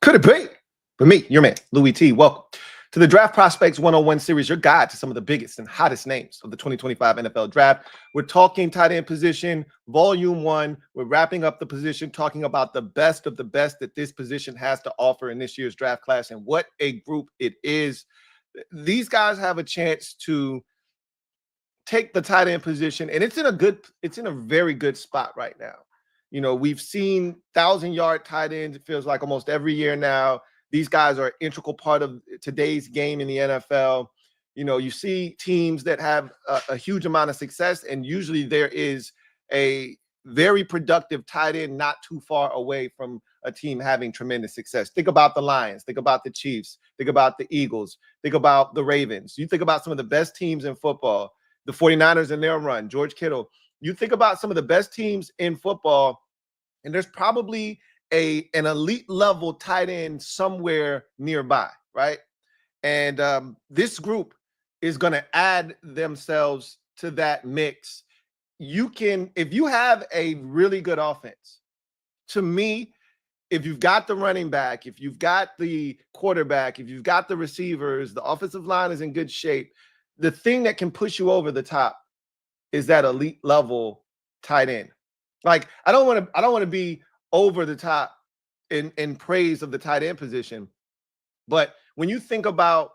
Could it be? For me, your man, Louie T. Welcome to the Draft Prospects 101 series, your guide to some of the biggest and hottest names of the 2025 NFL Draft. We're talking tight end position, Volume 1. We're wrapping up the position, talking about the best of the best that this position has to offer in this year's draft class and what a group it is. These guys have a chance to take the tight end position, and it's in a very good spot right now. You know, we've seen 1,000-yard tight ends, it feels like almost every year now. These guys are an integral part of today's game in the NFL. You know, you see teams that have a huge amount of success, and usually there is a very productive tight end not too far away from a team having tremendous success. Think about the Lions. Think about the Chiefs. Think about the Eagles. Think about the Ravens. You think about some of the best teams in football, the 49ers in their run, George Kittle. You think about some of the best teams in football, and there's probably an elite level tight end somewhere nearby, right? And this group is going to add themselves to that mix. You can, if you have a really good offense, to me, if you've got the running back, if you've got the quarterback, if you've got the receivers, the offensive line is in good shape, the thing that can push you over the top is that elite level tight end. Like, I don't want to be over the top in praise of the tight end position, but when you think about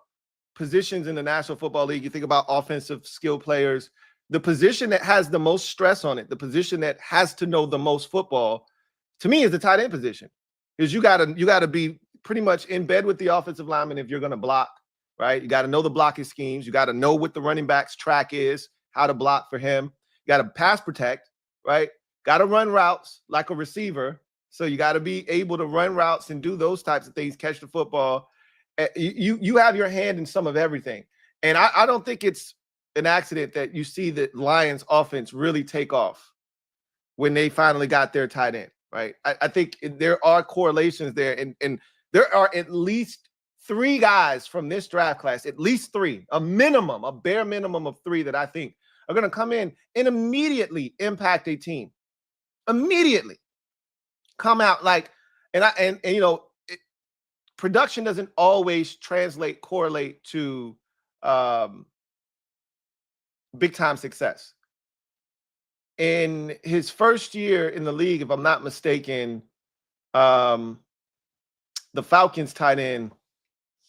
positions in the National Football League, you think about offensive skill players, the position that has the most stress on it, the position that has to know the most football, to me, is the tight end position. Because you gotta be pretty much in bed with the offensive lineman if you're going to block, right? You got to know the blocking schemes. You got to know what the running back's track is, how to block for him. You got to pass protect, right? Got to run routes like a receiver. So you got to be able to run routes and do those types of things, catch the football. You have your hand in some of everything. And I don't think it's an accident that you see the Lions offense really take off when they finally got their tight end, right? I think there are correlations there. And there are at least 3 guys from this draft class, at least 3, a bare minimum of 3 that I think are going to come in and immediately impact a team. Immediately come out like, and you know, production doesn't always correlate to big time success. In his first year in the league, if I'm not mistaken, the Falcons tight end,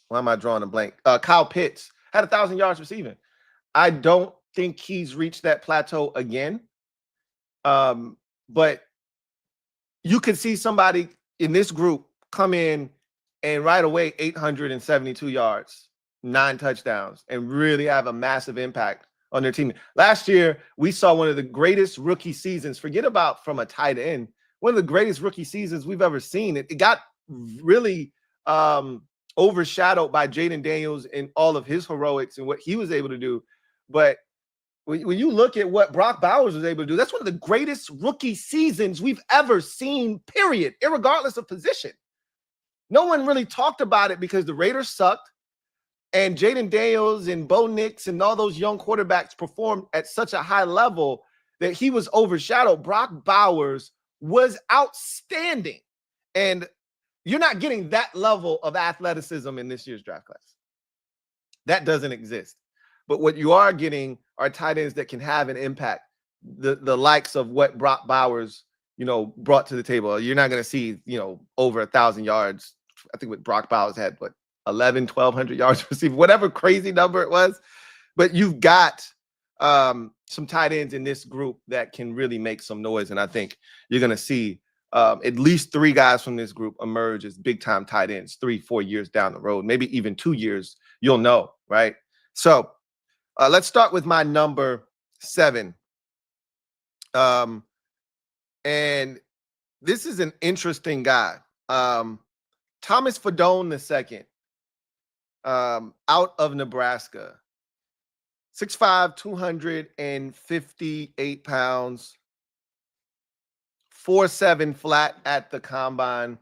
why am I drawing a blank? Kyle Pitts had 1,000 yards receiving. I don't think he's reached that plateau again. But you could see somebody in this group come in and right away 872 yards, 9 touchdowns, and really have a massive impact on their team. Last year, we saw one of the greatest rookie seasons. Forget about from a tight end. One of the greatest rookie seasons we've ever seen. It got really overshadowed by Jaden Daniels and all of his heroics and what he was able to do. But when you look at what Brock Bowers was able to do, that's one of the greatest rookie seasons we've ever seen, period, irregardless of position. No one really talked about it because the Raiders sucked, and Jaden Daniels and Bo Nix and all those young quarterbacks performed at such a high level that he was overshadowed. Brock Bowers was outstanding, and you're not getting that level of athleticism in this year's draft class. That doesn't exist. But what you are getting are tight ends that can have an impact, the likes of what Brock Bowers, you know, brought to the table. You're not going to see, you know, over 1,000 yards. I think what Brock Bowers had, what, 1,200 yards receiving, whatever crazy number it was. But you've got some tight ends in this group that can really make some noise. And I think you're going to see at least 3 guys from this group emerge as big-time tight ends 3-4 years down the road, maybe even 2 years. You'll know, right? So let's start with my number 7. And this is an interesting guy. Thomas Fidone II, out of Nebraska. 6'5", 258 pounds, 4.7 flat at the combine.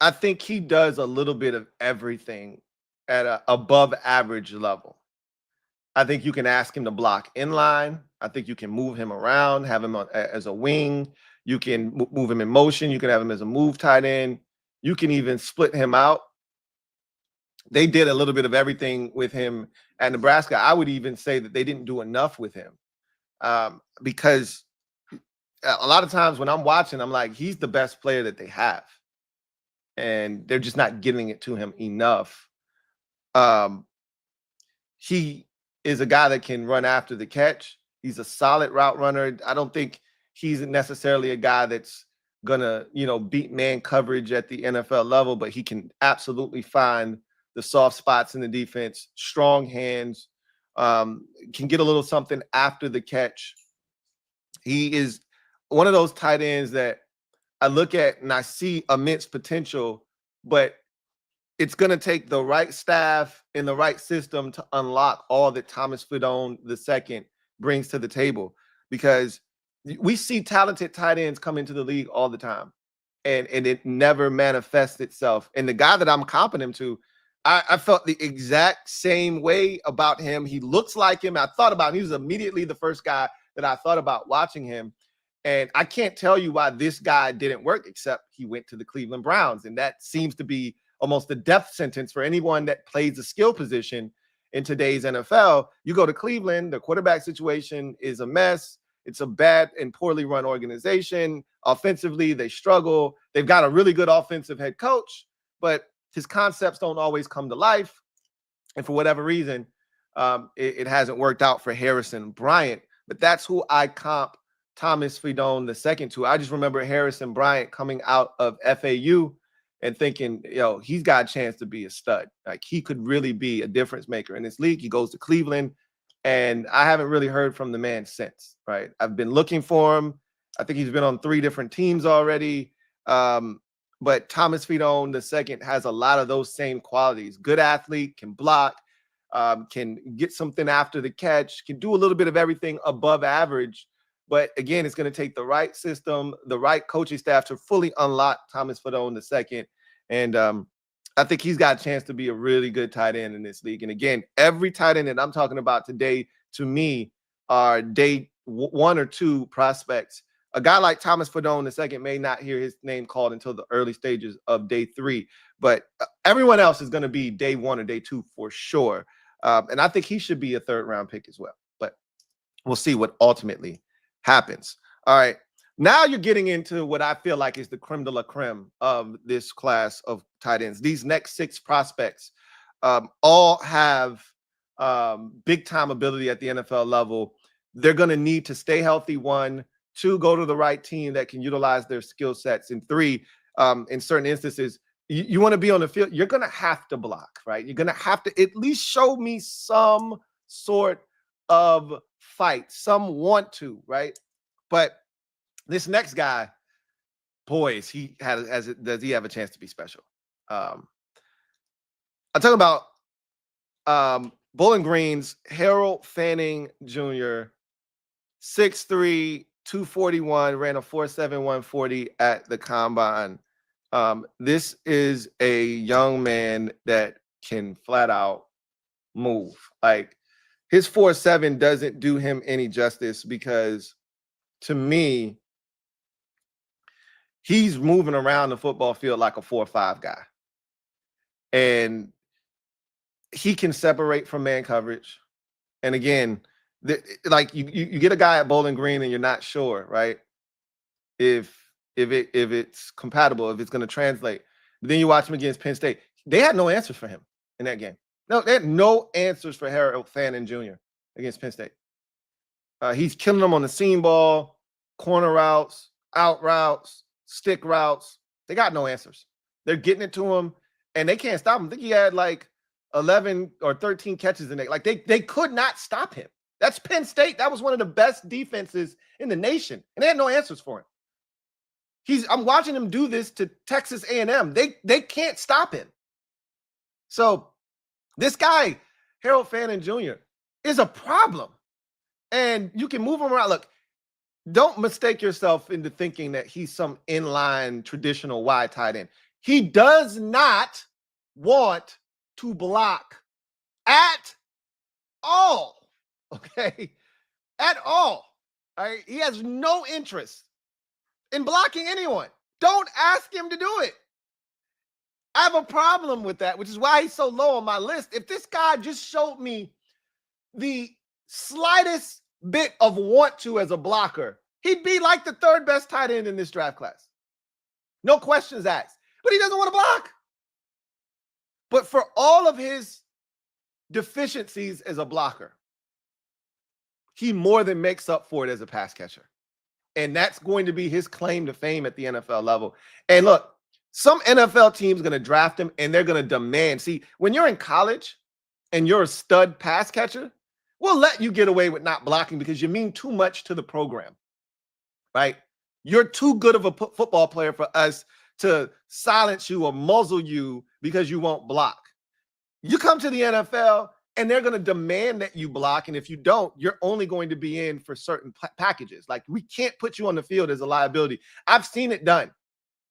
I think he does a little bit of everything at an above average level. I think you can ask him to block inline. I think you can move him around, have him as a wing. You can move him in motion. You can have him as a move tight end. You can even split him out. They did a little bit of everything with him at Nebraska. I would even say that they didn't do enough with him because a lot of times when I'm watching, I'm like, he's the best player that they have. And they're just not giving it to him enough. He is a guy that can run after the catch. He's a solid route runner. I don't think he's necessarily a guy that's gonna, beat man coverage at the NFL level, but he can absolutely find the soft spots in the defense, strong hands, can get a little something after the catch. He is one of those tight ends that I look at and I see immense potential, but it's going to take the right staff in the right system to unlock all that Thomas Fidone II brings to the table, because we see talented tight ends come into the league all the time and it never manifests itself. And the guy that I'm comping him to, I felt the exact same way about him. He looks like him. I thought about him. He was immediately the first guy that I thought about watching him. And I can't tell you why this guy didn't work, except he went to the Cleveland Browns. And that seems to be almost a death sentence for anyone that plays a skill position in today's NFL. You go to Cleveland, the quarterback situation is a mess. It's a bad and poorly run organization. Offensively, they struggle. They've got a really good offensive head coach, but his concepts don't always come to life. And for whatever reason, it hasn't worked out for Harrison Bryant. But that's who I comp Thomas Fidone II to. I just remember Harrison Bryant coming out of FAU and thinking, he's got a chance to be a stud. Like, he could really be a difference maker in this league. He goes to Cleveland, and I haven't really heard from the man since, right? I've been looking for him. I think he's been on 3 different teams already. But Thomas Fidone II has a lot of those same qualities. Good athlete, can block, can get something after the catch, can do a little bit of everything above average. But again, it's going to take the right system, the right coaching staff to fully unlock Thomas Fidone II. And I think he's got a chance to be a really good tight end in this league. And again, every tight end that I'm talking about today, to me, are day 1 or 2 prospects. A guy like Thomas Fidone II may not hear his name called until the early stages of day 3, but everyone else is going to be day 1 or day 2 for sure. And I think he should be a 3rd round pick as well. But we'll see what ultimately happens. All right. Now you're getting into what I feel like is the creme de la creme of this class of tight ends. These next 6 prospects all have big time ability at the NFL level. They're going to need to stay healthy, 1, 2, go to the right team that can utilize their skill sets, and 3, in certain instances, you want to be on the field, you're going to have to block, right? You're going to have to at least show me some sort of fight, some want to, right? But this next guy, boys, does he have a chance to be special? I'm talking about Bowling Green's Harold Fanning Jr., 6'3", 241, ran a 4.7 140 at the combine. This is a young man that can flat out move. Like, his 4.7 doesn't do him any justice, because to me, he's moving around the football field like a 4.5 guy. And he can separate from man coverage. And again, like you get a guy at Bowling Green and you're not sure, right? If it's compatible, if it's going to translate. But then you watch him against Penn State. They had no answers for him in that game. No, they had no answers for Harold Fanning Jr. against Penn State. He's killing them on the seam ball, corner routes, out routes, stick routes. They got no answers. They're getting it to him, and they can't stop him. I think he had like 11 or 13 catches in it. Like, they could not stop him. That's Penn State. That was one of the best defenses in the nation, and they had no answers for him. I'm watching him do this to Texas A&M. They can't stop him. So this guy, Harold Fanning Jr., is a problem. And you can move him around. Look, don't mistake yourself into thinking that he's some inline traditional wide tight end. He does not want to block at all. Okay? At all. All right? He has no interest in blocking anyone. Don't ask him to do it. I have a problem with that, which is why he's so low on my list. If this guy just showed me the slightest bit of want to as a blocker, he'd be like the third best tight end in this draft class. No questions asked. But he doesn't want to block. But for all of his deficiencies as a blocker, he more than makes up for it as a pass catcher. And that's going to be his claim to fame at the NFL level. And look, some NFL team's going to draft him and they're going to demand. See, when you're in college and you're a stud pass catcher, we'll let you get away with not blocking because you mean too much to the program, right? You're too good of a football player for us to silence you or muzzle you because you won't block. You come to the NFL and they're going to demand that you block. And if you don't, you're only going to be in for certain packages. Like, we can't put you on the field as a liability. I've seen it done.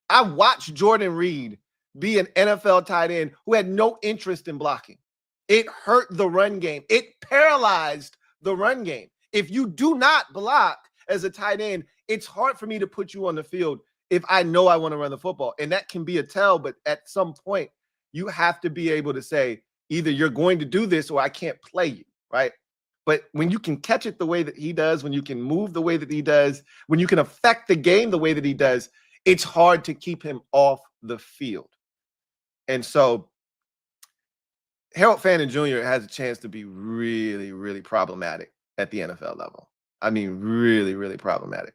I watched Jordan Reed be an NFL tight end who had no interest in blocking. It hurt the run game. It paralyzed the run game. If you do not block as a tight end, it's hard for me to put you on the field if I know I want to run the football. And that can be a tell, but at some point, you have to be able to say, either you're going to do this or I can't play you, right? But when you can catch it the way that he does, when you can move the way that he does, when you can affect the game the way that he does, it's hard to keep him off the field. And so Harold Fannin Jr. has a chance to be really, really problematic at the NFL level. I mean, really, really problematic.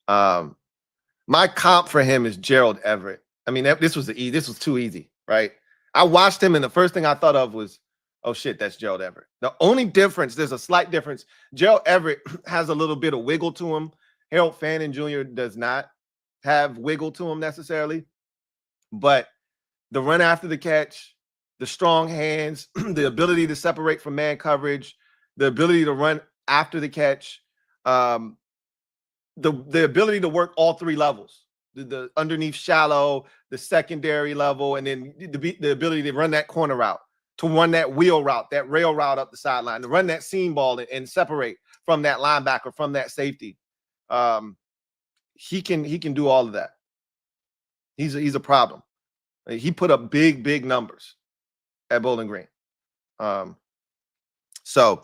My comp for him is Gerald Everett. I mean, this was too easy, right? I watched him, and the first thing I thought of was, oh shit, that's Gerald Everett. The only difference, there's a slight difference. Gerald Everett has a little bit of wiggle to him. Harold Fannin Jr. does not have wiggle to him necessarily, but the run after the catch, the strong hands, the ability to separate from man coverage, the ability to run after the catch, the ability to work all three levels, the underneath shallow, the secondary level, and then the ability to run that corner route, to run that wheel route, that rail route up the sideline, to run that seam ball and separate from that linebacker, from that safety. He can do all of that. He's a problem. He put up big numbers at Bowling Green. So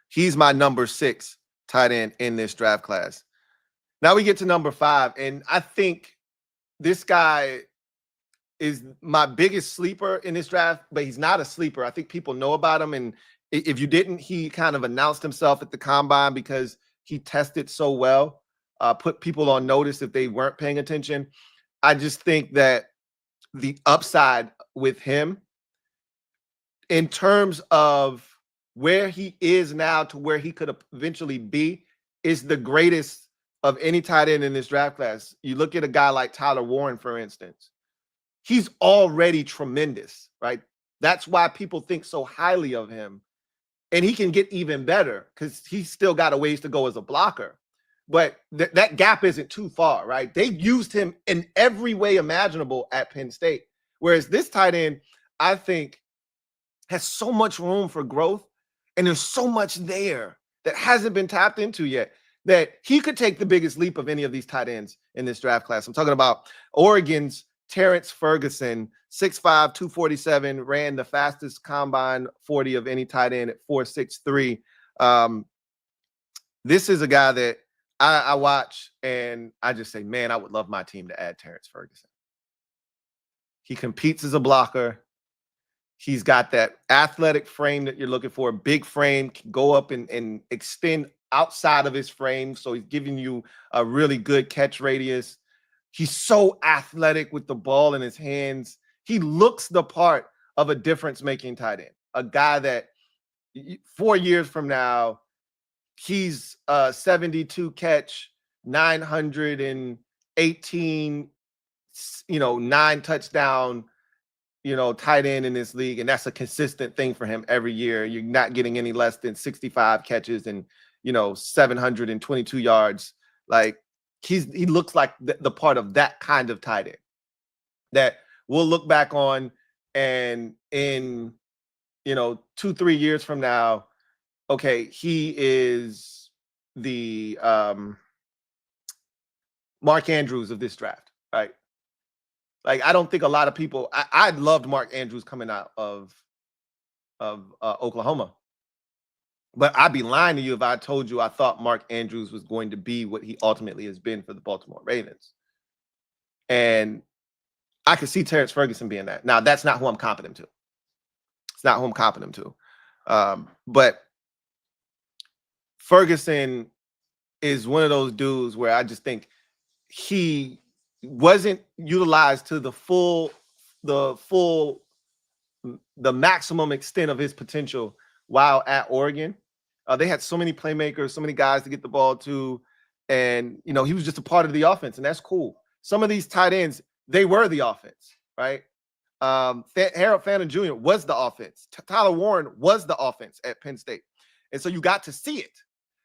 he's my number 6 tight end in this draft class. Now we get to number 5, and I think this guy is my biggest sleeper in this draft, but he's not a sleeper. I think people know about him, and if you didn't, he kind of announced himself at the combine because he tested so well, put people on notice if they weren't paying attention. I just think that the upside with him in terms of where he is now to where he could eventually be is the greatest of any tight end in this draft class. You look at a guy like Tyler Warren, for instance. He's already tremendous, right? That's why people think so highly of him. And he can get even better because he's still got a ways to go as a blocker. But that gap isn't too far, right? They used him in every way imaginable at Penn State. Whereas this tight end, I think, has so much room for growth. And there's so much there that hasn't been tapped into yet that he could take the biggest leap of any of these tight ends in this draft class. I'm talking about Oregon's Terrence Ferguson, 6'5", 247, ran the fastest combine 40 of any tight end at 4.63. This is a guy that I watch and I just say, man, I would love my team to add Terrence Ferguson. He competes as a blocker. He's got that athletic frame that you're looking for. A big frame, can go up and extend outside of his frame. So he's giving you a really good catch radius. He's so athletic with the ball in his hands. He looks the part of a difference-making tight end. A guy that 4 years from now, he's 72 catch, 918, 9 touchdown, tight end in this league. And that's a consistent thing for him every year. You're not getting any less than 65 catches and, 722 yards. Like he looks like the part of that kind of tight end that we'll look back on and in, 2-3 years from now, okay, he is the Mark Andrews of this draft, right? Like, I don't think a lot of people. I loved Mark Andrews coming out of Oklahoma, but I'd be lying to you if I told you I thought Mark Andrews was going to be what he ultimately has been for the Baltimore Ravens. And I could see Terrence Ferguson being that. Now, that's not who I'm comparing him to. It's not who I'm comparing him to. But Ferguson is one of those dudes where I just think he wasn't utilized to the maximum extent of his potential while at Oregon. They had so many playmakers, so many guys to get the ball to, and he was just a part of the offense, and that's cool. Some of these tight ends, they were the offense, right? Harold Fannin Jr. was the offense. Tyler Warren was the offense at Penn State, and so you got to see it.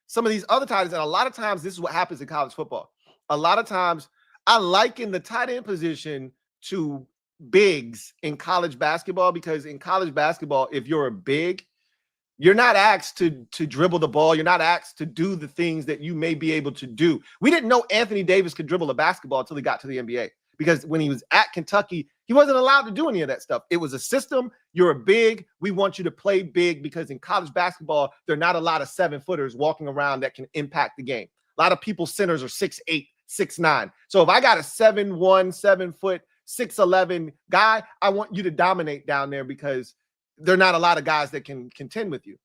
Some of these other tight ends, and a lot of times this is what happens in college football. A lot of times I liken the tight end position to bigs in college basketball, because in college basketball, if you're a big, you're not asked to dribble the ball. You're not asked to do the things that you may be able to do. We didn't know Anthony Davis could dribble a basketball until he got to the NBA, because when he was at Kentucky, he wasn't allowed to do any of that stuff. It was a system. You're a big. We want you to play big, because in college basketball, there are not a lot of 7-footers walking around that can impact the game. A lot of people's centers are 6'8", 6'9". So if I got a 7'1", 7-foot, 6'11" guy, I want you to dominate down there, because there are not a lot of guys that can contend with you.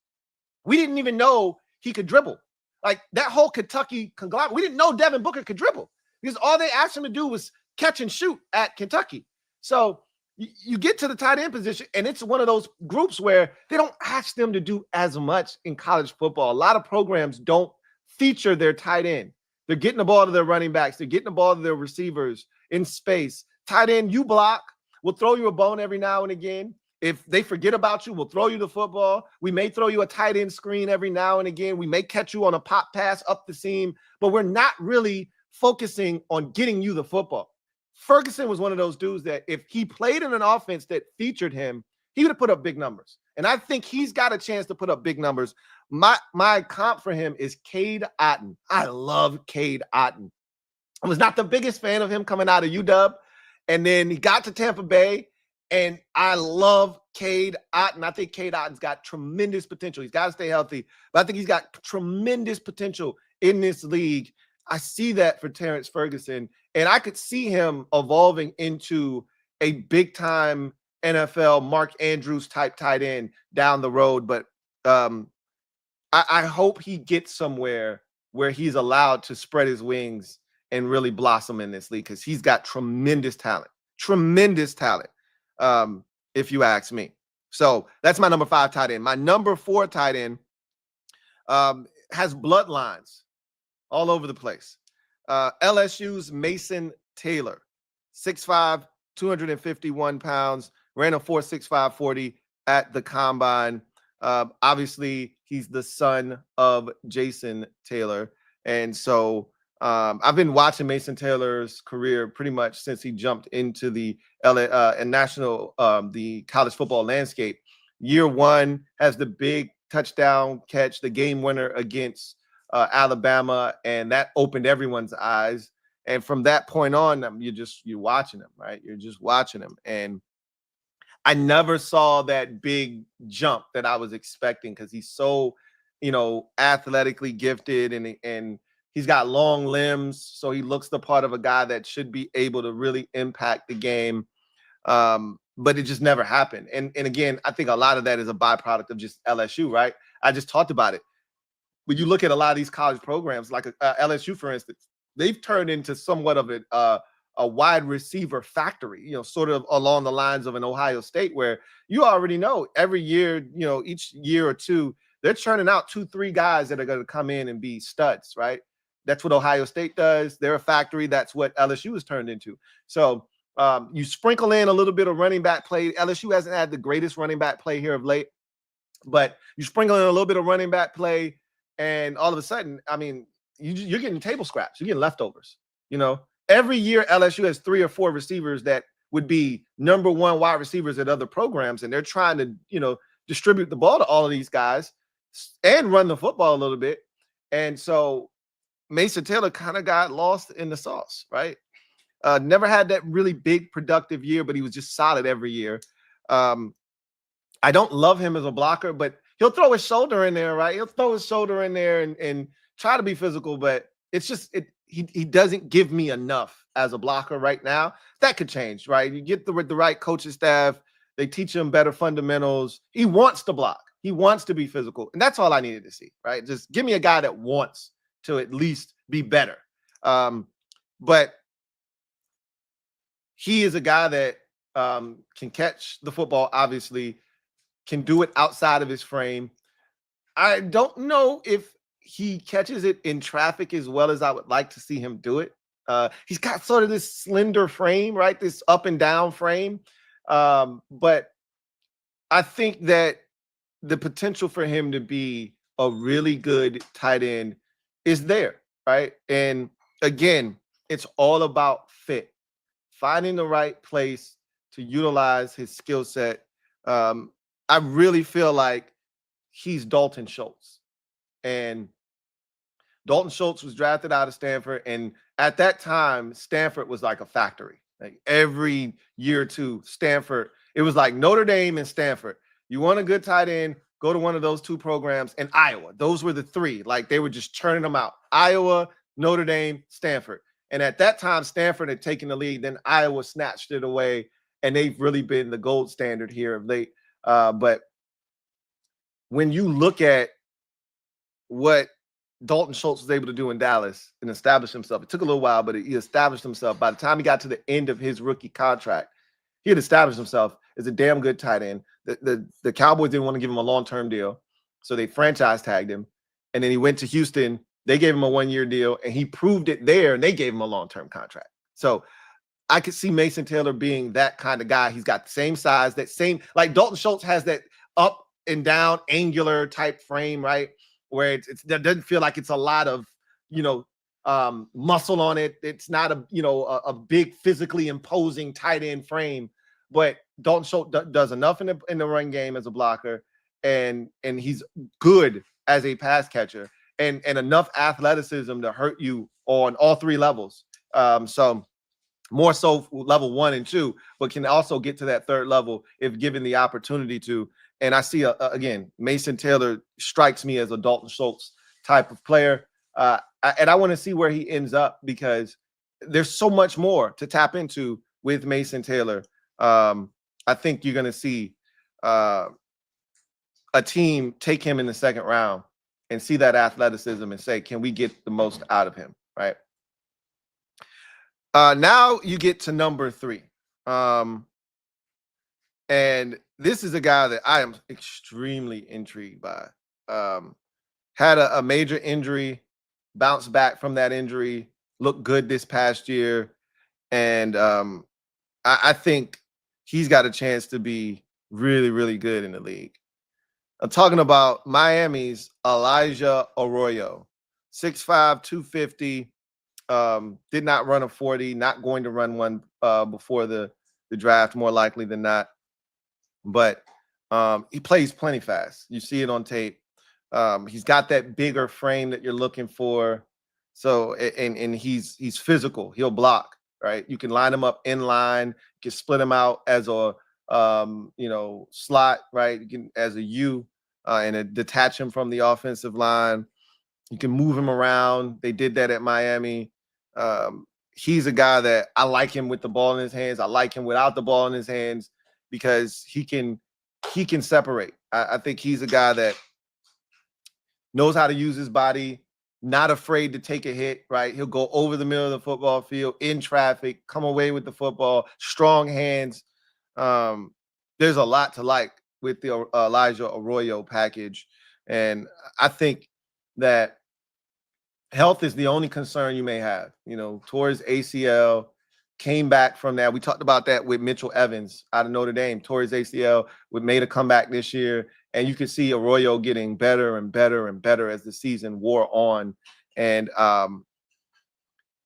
We didn't even know he could dribble. Like, that whole Kentucky conglomerate, we didn't know Devin Booker could dribble, because all they asked him to do was catch and shoot at Kentucky. So you get to the tight end position, and it's one of those groups where they don't ask them to do as much in college football. A lot of programs don't feature their tight end. They're getting the ball to their running backs. They're getting the ball to their receivers in space. Tight end, you block. We'll throw you a bone every now and again. If they forget about you, we'll throw you the football. We may throw you a tight end screen every now and again. We may catch you on a pop pass up the seam, but we're not really focusing on getting you the football. Ferguson was one of those dudes that if he played in an offense that featured him, he would have put up big numbers. And I think he's got a chance to put up big numbers. My comp for him is Cade Otton. I love Cade Otton. I was not the biggest fan of him coming out of UW, and then he got to Tampa Bay, and I love Cade Otton. I think Cade Otton's got tremendous potential. He's got to stay healthy, but I think he's got tremendous potential in this league. I see that for Terrence Ferguson, and I could see him evolving into a big-time NFL Mark Andrews type tight end down the road. But I hope he gets somewhere where he's allowed to spread his wings and really blossom in this league, because he's got tremendous talent, if you ask me. So that's my number 5 tight end. My number 4 tight end has bloodlines all over the place. LSU's Mason Taylor, 6'5", 251 pounds, ran a 4.65 40 at the combine. Obviously, he's the son of Jason Taylor. And so I've been watching Mason Taylor's career pretty much since he jumped into the the college football landscape. Year 1 has the big touchdown catch, the game winner against Alabama, and that opened everyone's eyes. And from that point on, you're watching him, right? You're just watching him. And I never saw that big jump that I was expecting, because he's so, athletically gifted, and he's got long limbs, so he looks the part of a guy that should be able to really impact the game. But it just never happened. And again, I think a lot of that is a byproduct of just LSU, right? I just talked about it. When you look at a lot of these college programs, like LSU, for instance, they've turned into somewhat of a wide receiver factory, sort of along the lines of an Ohio State, where you already know every year, each year or two, they're churning out 2-3 guys that are going to come in and be studs, right? That's what Ohio State does. They're a factory. That's what LSU has turned into. So you sprinkle in a little bit of running back play. LSU hasn't had the greatest running back play here of late, but you sprinkle in a little bit of running back play, and all of a sudden, you're getting table scraps. You're getting leftovers. Every year LSU has 3 or 4 receivers that would be number 1 wide receivers at other programs, and they're trying to, distribute the ball to all of these guys and run the football a little bit. And so Mason Taylor kind of got lost in the sauce, right? Never had that really big productive year, but he was just solid every year. I don't love him as a blocker, but he'll throw his shoulder in there, right? He'll throw his shoulder in there and try to be physical, but it's just he doesn't give me enough as a blocker right now. That could change, right? You get the right coaching staff, they teach him better fundamentals. He wants to block. He wants to be physical, and that's all I needed to see, right? Just give me a guy that wants to at least be better. But he is a guy that can catch the football, obviously, can do it outside of his frame. I don't know if he catches it in traffic as well as I would like to see him do it. He's got sort of this slender frame, right? This up and down frame. But I think that the potential for him to be a really good tight end is there, right? And again, it's all about fit, finding the right place to utilize his skill set. I really feel like he's Dalton Schultz. And Dalton Schultz was drafted out of Stanford. And at that time, Stanford was like a factory. Like every year or two, Stanford, it was like Notre Dame and Stanford. You want a good tight end, go to one of those two programs, and Iowa. Those were the three. Like they were just churning them out. Iowa, Notre Dame, Stanford. And at that time, Stanford had taken the lead. Then Iowa snatched it away. And they've really been the gold standard here of late. But when you look at what Dalton Schultz was able to do in Dallas and establish himself, it took a little while, but he established himself. By the time he got to the end of his rookie contract, he had established himself as a damn good tight end. The Cowboys didn't want to give him a long-term deal, so they franchise tagged him. And then he went to Houston. They gave him a one-year deal, and he proved it there, and they gave him a long-term contract. So I could see Mason Taylor being that kind of guy. He's got the same size, that same, like Dalton Schultz has that up and down angular type frame, right? Where it doesn't feel like it's a lot of, muscle on it. It's not a big physically imposing tight end frame, but Dalton Schultz does enough in the run game as a blocker, and he's good as a pass catcher, and enough athleticism to hurt you on all three levels. So more so level 1 and 2, but can also get to that third level if given the opportunity to. And I see, again, Mason Taylor strikes me as a Dalton Schultz type of player. And I want to see where he ends up because there's so much more to tap into with Mason Taylor. I think you're going to see a team take him in the second round and see that athleticism and say, can we get the most out of him, right? Now you get to number 3. And this is a guy that I am extremely intrigued by. Had a major injury, bounced back from that injury, looked good this past year. And I think he's got a chance to be really, really good in the league. I'm talking about Miami's Elijah Arroyo, 6'5", 250. Did not run a 40, not going to run one before the draft, more likely than not. But he plays plenty fast. You see it on tape. He's got that bigger frame that you're looking for. So, and he's physical. He'll block, right? You can line him up in line. You can split him out as a slot, right? You can as a U and detach him from the offensive line. You can move him around. They did that at Miami. He's a guy that I like him with the ball in his hands. I like him without the ball in his hands because he can separate. I think he's a guy that knows how to use his body, not afraid to take a hit, right? He'll go over the middle of the football field in traffic, come away with the football, strong hands. There's a lot to like with the Elijah Arroyo package. And I think that health is the only concern you may have, towards ACL, came back from that. We talked about that with Mitchell Evans out of Notre Dame, towards ACL, made a comeback this year. And you can see Arroyo getting better and better and better as the season wore on. And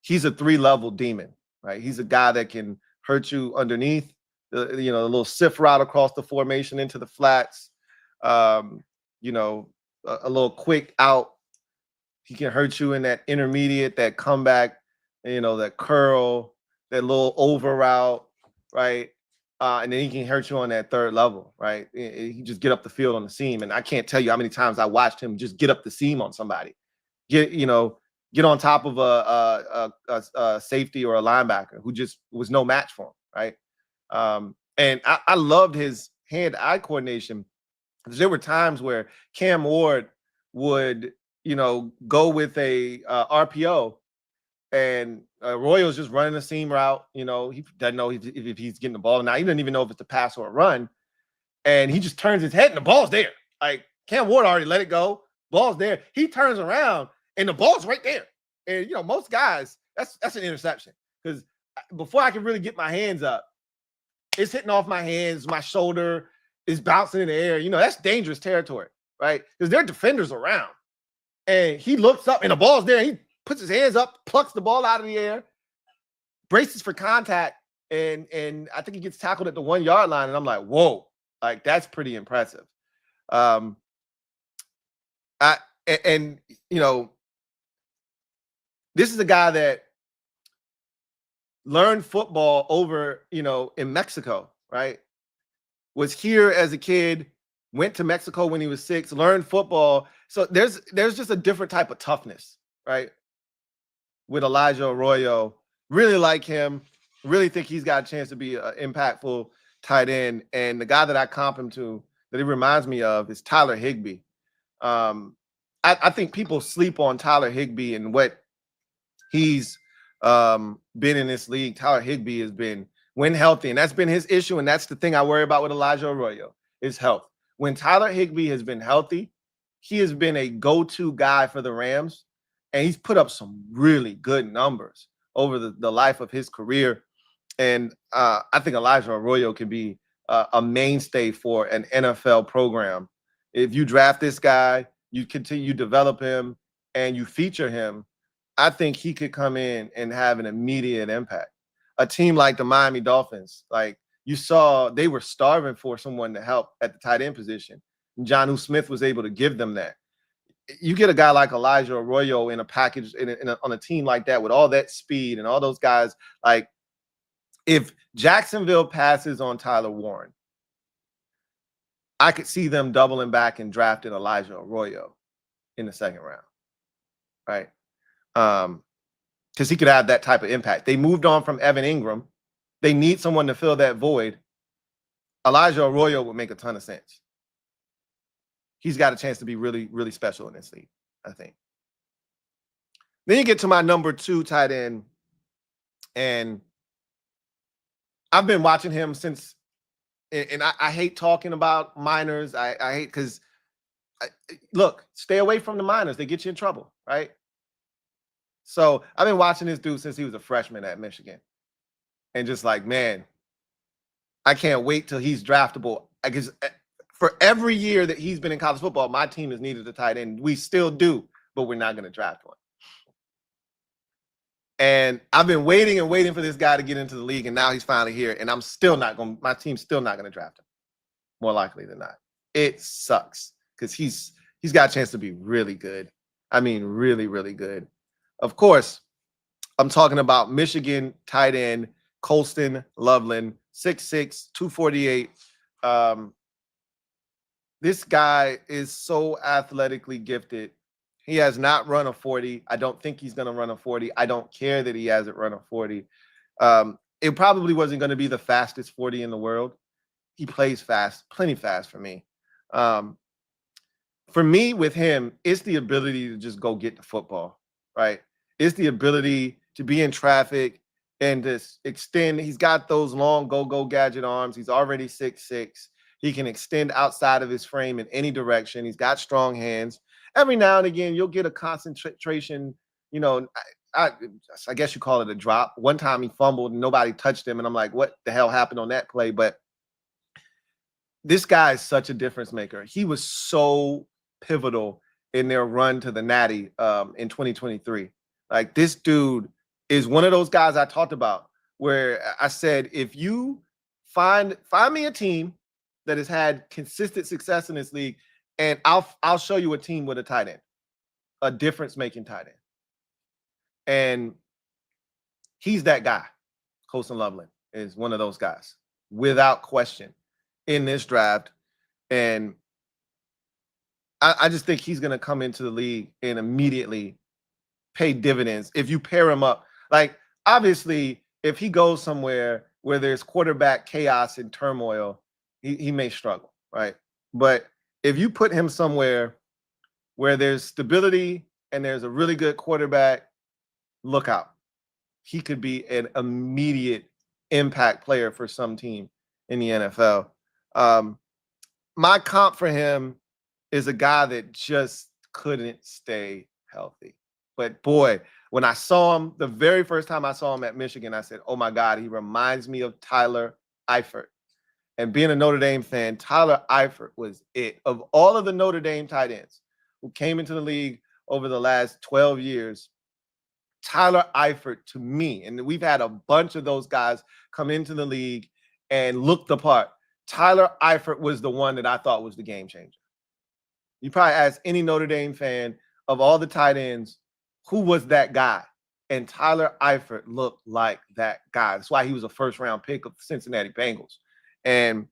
he's a 3-level demon, right? He's a guy that can hurt you underneath, the little sift route across the formation into the flats, a little quick out. He can hurt you in that intermediate, that comeback, that curl, that little over route, right? And then he can hurt you on that third level, right? He just get up the field on the seam. And I can't tell you how many times I watched him just get up the seam on somebody. Get on top of a safety or a linebacker who just was no match for him, right? And I loved his hand-eye coordination. There were times where Cam Ward would, go with a RPO, and Arroyo's just running a seam route. He doesn't know if he's getting the ball. Now he doesn't even know if it's a pass or a run, and he just turns his head and the ball's there. Like Cam Ward already let it go. Ball's there. He turns around and the ball's right there. And most guys, that's an interception, because before I can really get my hands up, it's hitting off my hands, my shoulder is bouncing in the air. That's dangerous territory, right? Because there are defenders around. And he looks up and the ball's there. He puts his hands up, plucks the ball out of the air, braces for contact, and I think he gets tackled at the 1 yard line. And I'm like, whoa, like that's pretty impressive. This is a guy that learned football over, in Mexico, right? Was here as a kid, went to Mexico when he was 6, learned football. So there's just a different type of toughness, right? With Elijah Arroyo. Really like him. Really think he's got a chance to be an impactful tight end. And the guy that I comp him to, that he reminds me of, is Tyler Higbee. I think people sleep on Tyler Higbee and what he's been in this league. Tyler Higbee has been, when healthy, and that's been his issue, and that's the thing I worry about with Elijah Arroyo, is health. When Tyler Higbee has been healthy, he has been a go-to guy for the Rams, and he's put up some really good numbers over the life of his career. And I think Elijah Arroyo can be a mainstay for an NFL program. If you draft this guy, you continue to develop him, and you feature him, I think he could come in and have an immediate impact. A team like the Miami Dolphins, like you saw, they were starving for someone to help at the tight end position. And Jonnu Smith was able to give them that. You get a guy like Elijah Arroyo in a package on a team like that with all that speed and all those guys. Like if Jacksonville passes on Tyler Warren, I could see them doubling back and drafting Elijah Arroyo in the second round, right? Because he could have that type of impact. They moved on from Evan Ingram. They need someone to fill that void. Elijah Arroyo would make a ton of sense. He's got a chance to be really, really special in this league, I think. Then you get to my number 2 tight end, and I've been watching him since, and I hate talking about minors. I hate, because, look, stay away from the minors. They get you in trouble, right? So I've been watching this dude since he was a freshman at Michigan. And just like, man, I can't wait till he's draftable. Because for every year that he's been in college football, my team has needed a tight end. We still do, but we're not going to draft one. And I've been waiting and waiting for this guy to get into the league, and now he's finally here. And my team's still not going to draft him, more likely than not. It sucks, because he's got a chance to be really good. I mean, really, really good. Of course, I'm talking about Michigan tight end Colston Loveland, 6'6", 248. This guy is so athletically gifted. He has not run a 40. I don't think he's going to run a 40. I don't care that he hasn't run a 40. It probably wasn't going to be the fastest 40 in the world. He plays fast, plenty fast for me. For me, with him, it's the ability to just go get the football, right? It's the ability to be in traffic and just extend. He's got those long go-go gadget arms. He's already 6'6". He can extend outside of his frame in any direction. He's got strong hands. Every now and again, you'll get a concentration, I guess you call it a drop. One time he fumbled and nobody touched him, and I'm like, what the hell happened on that play? But this guy is such a difference maker. He was so pivotal in their run to the Natty in 2023. Like, this dude is one of those guys I talked about where I said, if you find me a team that has had consistent success in this league, and I'll show you a team with a tight end. a difference-making tight end. And he's that guy. Colston Loveland is one of those guys, without question, in this draft. And I just think he's going to come into the league and immediately pay dividends if you pair him up. Like, obviously, if he goes somewhere where there's quarterback chaos and turmoil, he may struggle, right? But if you put him somewhere where there's stability and there's a really good quarterback, look out. He could be an immediate impact player for some team in the NFL. My comp for him is a guy that just couldn't stay healthy. But boy, when I saw him, the very first time I saw him at Michigan, I said, oh my God, he reminds me of Tyler Eifert. And being a Notre Dame fan, Tyler Eifert was it. Of all of the Notre Dame tight ends who came into the league over the last 12 years, Tyler Eifert, to me, and we've had a bunch of those guys come into the league and look the part. Tyler Eifert was the one that I thought was the game changer. You probably ask any Notre Dame fan of all the tight ends, who was that guy? And Tyler Eifert looked like that guy. That's why he was a first-round pick of the Cincinnati Bengals. And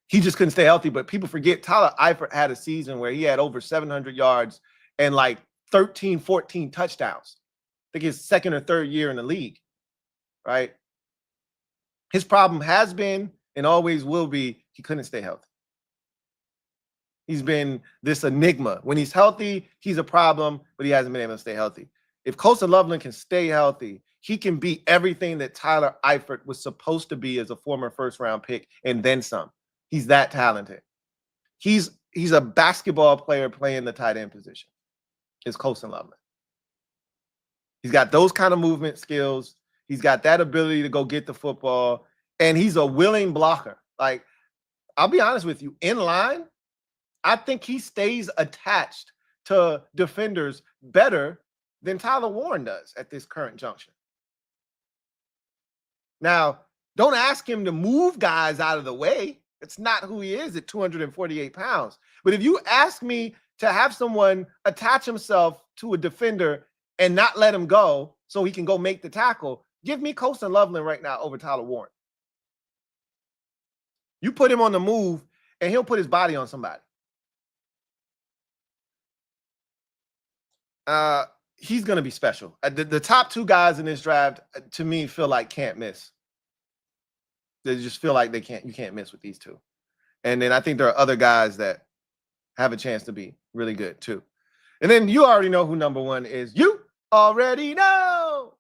he just couldn't stay healthy. But people forget Tyler Eifert had a season where he had over 700 yards and like 13, 14 touchdowns. I think his second or third year in the league, right? His problem has been and always will be he couldn't stay healthy. He's been this enigma. When he's healthy, he's a problem, but he hasn't been able to stay healthy. If Colston Loveland can stay healthy, he can be everything that Tyler Eifert was supposed to be as a former first-round pick and then some. He's that talented. He's a basketball player playing the tight end position. Is Colston Loveland. He's got those kind of movement skills. He's got that ability to go get the football, and he's a willing blocker. Like, I'll be honest with you, in line, I think he stays attached to defenders better than Tyler Warren does at this current juncture. Now, don't ask him to move guys out of the way. It's not who he is at 248 pounds. But if you ask me to have someone attach himself to a defender and not let him go so he can go make the tackle, give me Colston Loveland right now over Tyler Warren. You put him on the move, and he'll put his body on somebody. He's going to be special. The top two guys in this draft, to me, feel like can't miss. They just feel like you can't miss with these two. And then I think there are other guys that have a chance to be really good too. And then you already know who number one is. You already know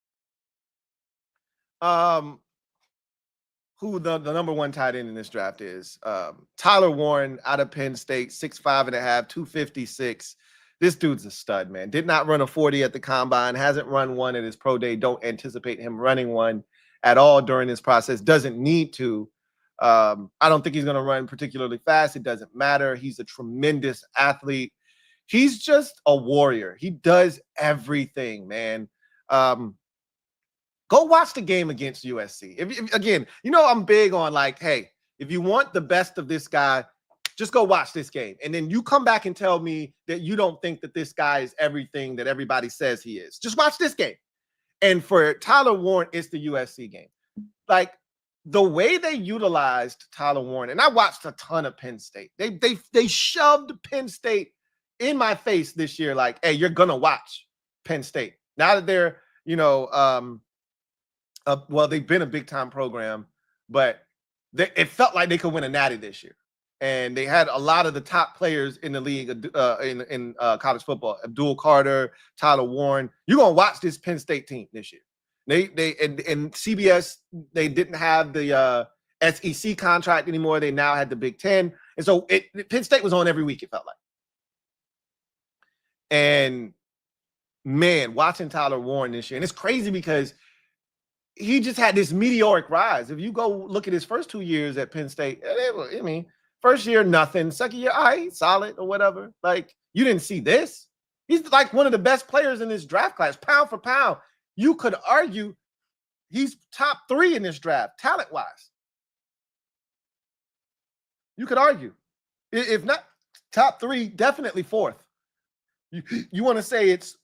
who the number one tight end in this draft is. Tyler Warren out of Penn State, 6'5.5", 256. This dude's a stud, man. Did not run a 40 at the combine, hasn't run one at his pro day. Don't anticipate him running one at all during this process. Doesn't need to. I don't think he's going to run particularly fast. It doesn't matter. He's a tremendous athlete. He's just a warrior. He does everything, man. Go watch the game against USC. If again, you know I'm big on like, hey, if you want the best of this guy, just go watch this game. And then you come back and tell me that you don't think that this guy is everything that everybody says he is. Just watch this game. And for Tyler Warren, it's the USC game. Like, the way they utilized Tyler Warren, and I watched a ton of Penn State. They shoved Penn State in my face this year, like, hey, you're gonna watch Penn State. Now that they're, well, they've been a big-time program, but it felt like they could win a natty this year. And they had a lot of the top players in the league in college football. Abdul Carter, Tyler Warren. You're gonna watch this Penn State team this year. And CBS, they didn't have the SEC contract anymore. They now had the Big Ten, and so Penn State was on every week. It felt like. And man, watching Tyler Warren this year, and it's crazy because he just had this meteoric rise. If you go look at his first 2 years at Penn State, first year, nothing. Second year, all right, solid or whatever. Like, you didn't see this. He's like one of the best players in this draft class, pound for pound. You could argue he's top 3 in this draft, talent-wise. You could argue. If not top 3, definitely 4th. You want to say it's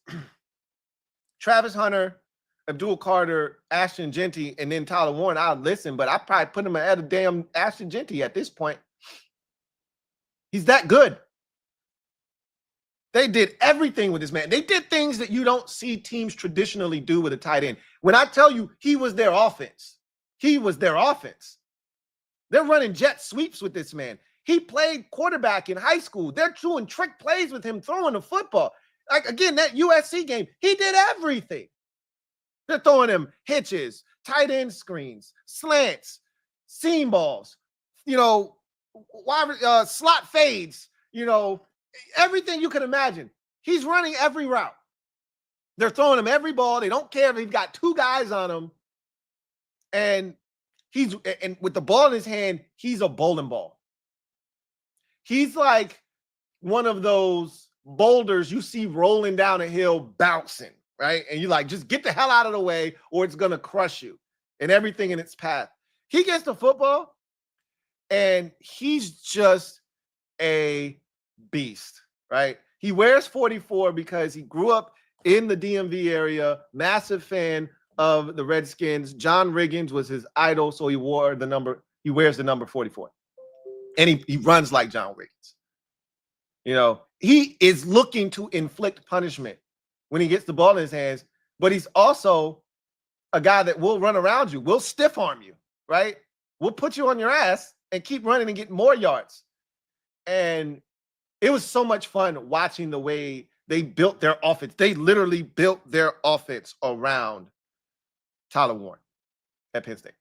Travis Hunter, Abdul Carter, Ashton Genty, and then Tyler Warren, I'll listen, but I probably put him at a damn Ashton Genty at this point. He's that good. They did everything with this man. They did things that you don't see teams traditionally do with a tight end. When I tell you he was their offense, he was their offense. They're running jet sweeps with this man. He played quarterback in high school. They're doing trick plays with him throwing the football. Like, again, that USC game, he did everything. They're throwing him hitches, tight end screens, slants, seam balls, slot fades, everything you can imagine. He's running every route. They're throwing him every ball. They don't care if he's got two guys on him. And with the ball in his hand, he's a bowling ball. He's like one of those boulders you see rolling down a hill bouncing, right? And you're like, just get the hell out of the way or it's going to crush you and everything in its path. He gets the football and he's just a beast, right? He wears 44 because he grew up in the DMV area, massive fan of the Redskins. John Riggins was his idol, so he wears the number 44. And he runs like John Riggins. He is looking to inflict punishment when he gets the ball in his hands, but he's also a guy that will run around you, will stiff arm you, right? We'll put you on your ass and keep running and get more yards. And it was so much fun watching the way they built their offense. They literally built their offense around Tyler Warren at Penn State.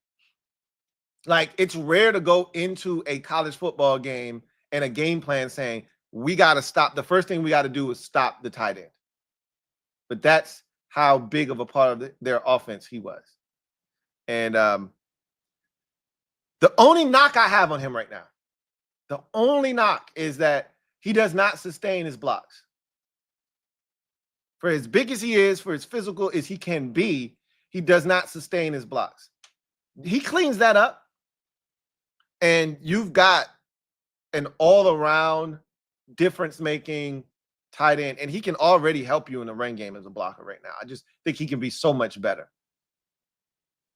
Like, it's rare to go into a college football game and a game plan saying, we got to stop. The first thing we got to do is stop the tight end. But that's how big of a part of their offense he was. And the only knock I have on him right now, the only knock is that he does not sustain his blocks. For as big as he is, for as physical as he can be, he does not sustain his blocks. He cleans that up, and you've got an all-around difference-making tight end, and he can already help you in the run game as a blocker right now. I just think he can be so much better.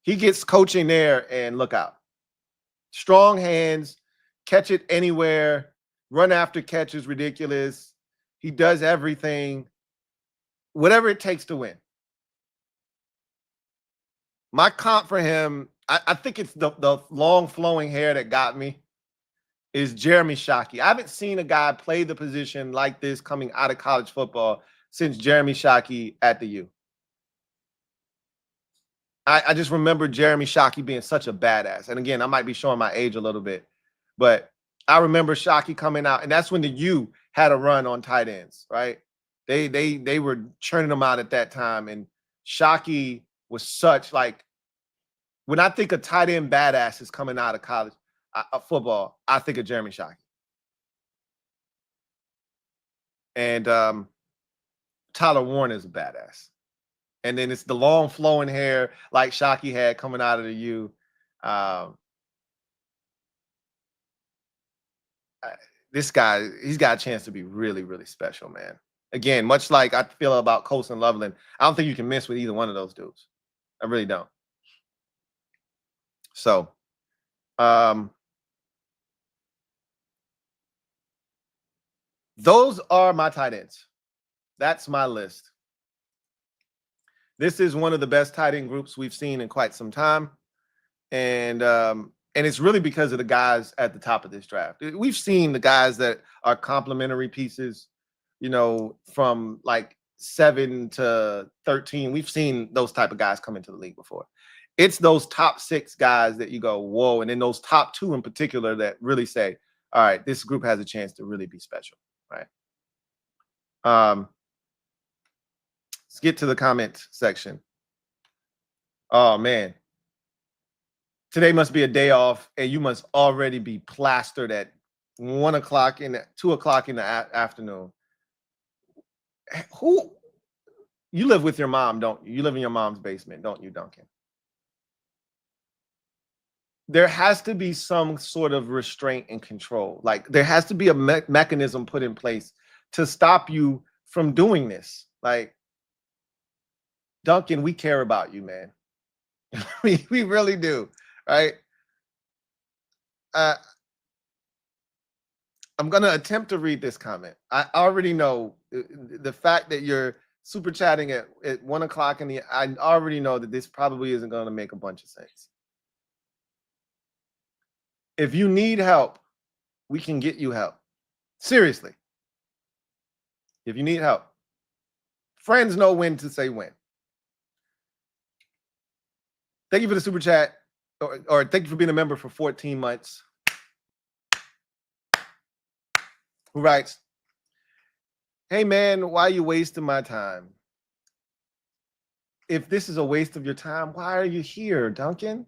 He gets coaching there, and look out. Strong hands, catch it anywhere, run after catch is ridiculous. He does everything, whatever it takes to win. My comp for him, I think it's the long flowing hair that got me, is Jeremy Shockey. I haven't seen a guy play the position like this coming out of college football since Jeremy Shockey at the U. I just remember Jeremy Shockey being such a badass. And again, I might be showing my age a little bit, but I remember Shockey coming out, and that's when the U had a run on tight ends, right? They were churning them out at that time, and Shockey was such, like, when I think of tight end badass is coming out of college football, I think of Jeremy Shockey. And Tyler Warren is a badass. And then it's the long flowing hair like Shockey had coming out of the U. This guy, he's got a chance to be really, really special, man. Again, much like I feel about Colston Loveland, I don't think you can miss with either one of those dudes. I really don't. So, those are my tight ends. That's my list. This is one of the best tight end groups we've seen in quite some time. And it's really because of the guys at the top of this draft. We've seen the guys that are complementary pieces, from like 7 to 13. We've seen those type of guys come into the league before. It's those top 6 guys that you go, whoa. And then those top 2 in particular that really say, all right, this group has a chance to really be special, right? Let's get to the comment section. Oh, man. Today must be a day off, and you must already be plastered at 1 o'clock in 2 o'clock in the afternoon. Who? You live with your mom, don't you? You live in your mom's basement, don't you, Duncan? There has to be some sort of restraint and control. Like, there has to be a mechanism put in place to stop you from doing this. Like, Duncan, we care about you, man. we really do, right? I'm going to attempt to read this comment. I already know the fact that you're super chatting at 1 o'clock I already know that this probably isn't going to make a bunch of sense. If you need help, we can get you help. Seriously. If you need help, friends know when to say when. Thank you for the super chat, or thank you for being a member for 14 months. Who writes, hey man, why are you wasting my time? If this is a waste of your time, why are you here, Duncan?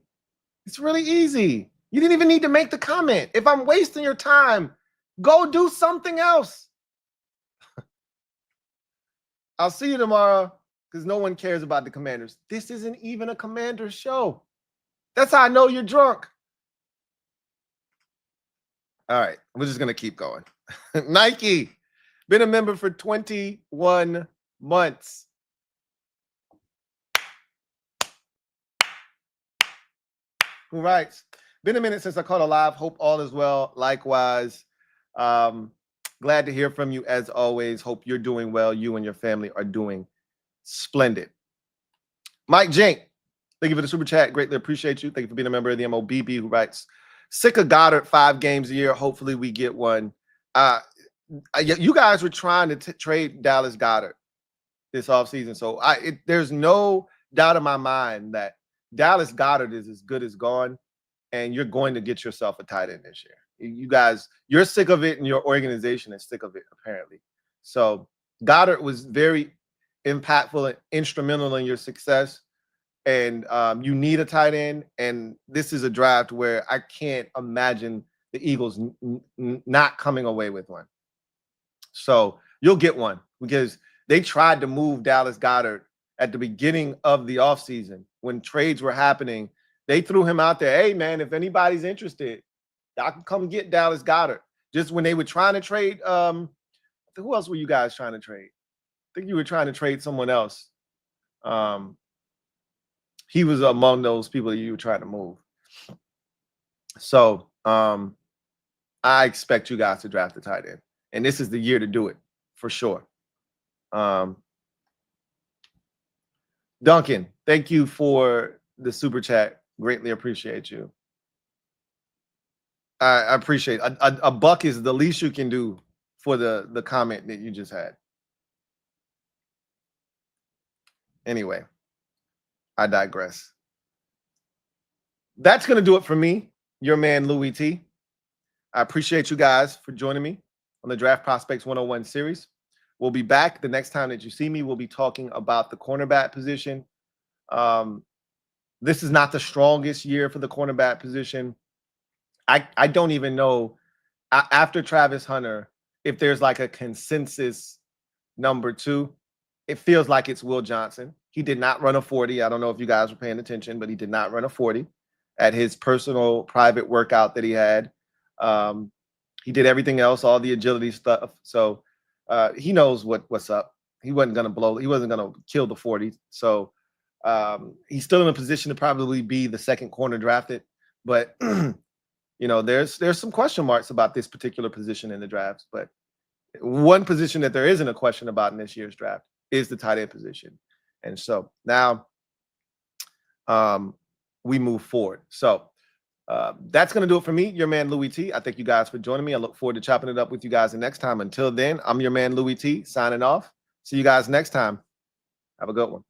It's really easy. You didn't even need to make the comment. If I'm wasting your time, go do something else. I'll see you tomorrow, because no one cares about the Commanders. This isn't even a Commanders show. That's how I know you're drunk. All right, we're just going to keep going. Nike, been a member for 21 months. Who writes, been a minute since I caught a live. Hope all is well. Likewise. Glad to hear from you as always. Hope you're doing well. You and your family are doing splendid. Mike Jink, thank you for the super chat. Greatly appreciate you. Thank you for being a member of the MOBB. Who writes, sick of Goddard 5 games a year. Hopefully we get one. You guys were trying to trade Dallas Goddard this offseason. So there's no doubt in my mind that Dallas Goddard is as good as gone, and you're going to get yourself a tight end this year. You guys, you're sick of it, and your organization is sick of it, apparently. So Goddard was very impactful and instrumental in your success, and you need a tight end, and this is a draft where I can't imagine the Eagles not coming away with one. So you'll get one, because they tried to move Dallas Goddard at the beginning of the offseason when trades were happening. They threw him out there. Hey, man, if anybody's interested, I can come get Dallas Goddard. Just when they were trying to trade, who else were you guys trying to trade? I think you were trying to trade someone else. He was among those people that you were trying to move. So I expect you guys to draft a tight end. And this is the year to do it, for sure. Duncan, thank you for the super chat. Greatly appreciate you. I appreciate it. A buck is the least you can do for the comment that you just had. Anyway, I digress. That's going to do it for me, your man, Louie T. I appreciate you guys for joining me on the Draft Prospects 101 series. We'll be back. The next time that you see me, we'll be talking about the cornerback position. This is not the strongest year for the cornerback position. I don't even know, after Travis Hunter, if there's like a consensus number 2. It feels like it's Will Johnson. He did not run a 40. I don't know if you guys were paying attention, but he did not run a 40 at his personal private workout that he had. He did everything else, all the agility stuff. So he knows what's up. He wasn't going to blow. He wasn't going to kill the 40. So he's still in a position to probably be the second corner drafted. But, you know, there's some question marks about this particular position in the drafts. But one position that there isn't a question about in this year's draft is the tight end position. And so now we move forward. So that's going to do it for me, your man, Louie T. I thank you guys for joining me. I look forward to chopping it up with you guys the next time. Until then, I'm your man, Louie T, signing off. See you guys next time. Have a good one.